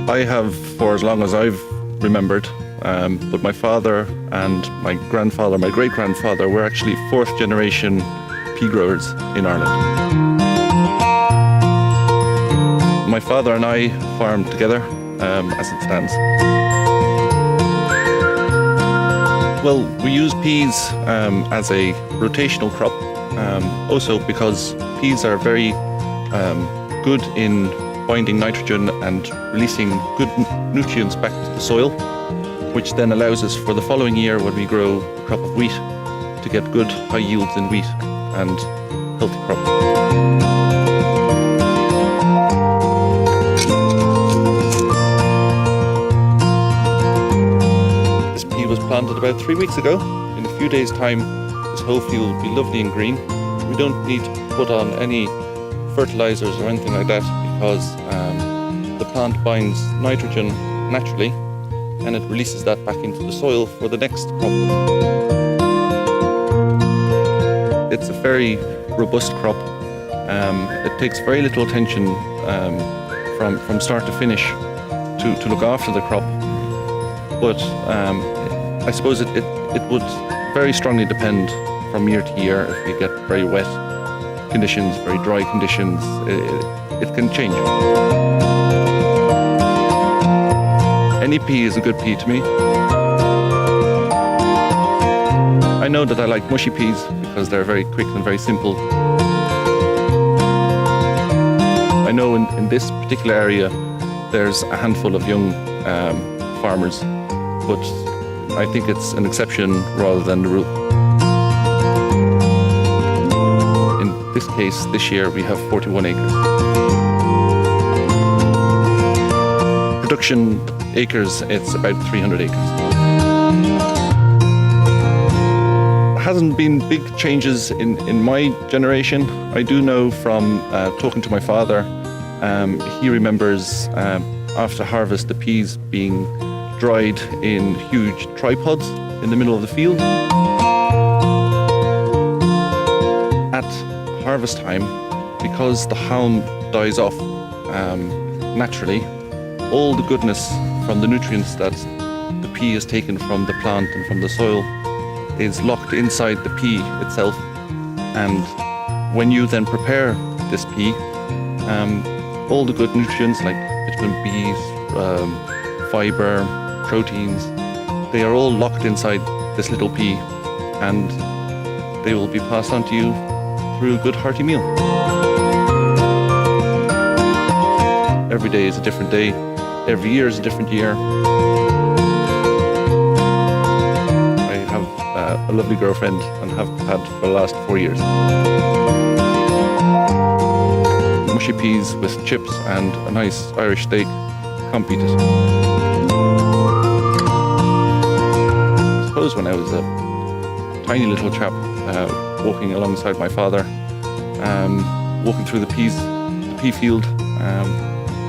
I have for as long as I've remembered, but my father and my grandfather, my great-grandfather, were actually fourth generation pea growers in Ireland. My father and I farmed together as it stands. Well, we use peas as a rotational crop, also because peas are very good in binding nitrogen and releasing good nutrients back to the soil, which then allows us for the following year, when we grow a crop of wheat, to get good high yields in wheat and healthy crop. This pea was planted about 3 weeks ago. In a few days' time, this whole field will be lovely and green. We don't need to put on any fertilizers or anything like that, because the plant binds nitrogen naturally and it releases that back into the soil for the next crop. It's a very robust crop. It takes very little attention from start to finish to look after the crop, but I suppose it would very strongly depend from year to year. If we get very wet conditions, very dry conditions, it can change. Any pea is a good pea to me. I know that I like mushy peas because they're very quick and very simple. I know in this particular area there's a handful of young farmers, but I think it's an exception rather than the rule. In this case, this year we have 41 acres. Production acres, it's about 300 acres. Hasn't been big changes in my generation. I do know from talking to my father, he remembers after harvest the peas being dried in huge tripods in the middle of the field. At harvest time, because the haulm dies off naturally, all the goodness from the nutrients that the pea has taken from the plant and from the soil is locked inside the pea itself. And when you then prepare this pea, all the good nutrients like vitamin B's, fiber, proteins, they are all locked inside this little pea, and they will be passed on to you through a good hearty meal. Every day is a different day. Every year is a different year. I have a lovely girlfriend and have had for the last 4 years. Mushy peas with chips and a nice Irish steak, can't beat it. I suppose when I was a tiny little chap, walking alongside my father, walking through the pea field,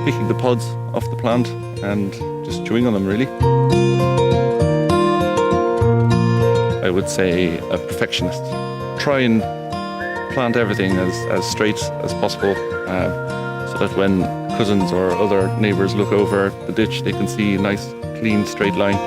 picking the pods off the plant and just chewing on them, really. I would say a perfectionist. Try and plant everything as straight as possible, so that when cousins or other neighbours look over the ditch, they can see a nice, clean, straight line.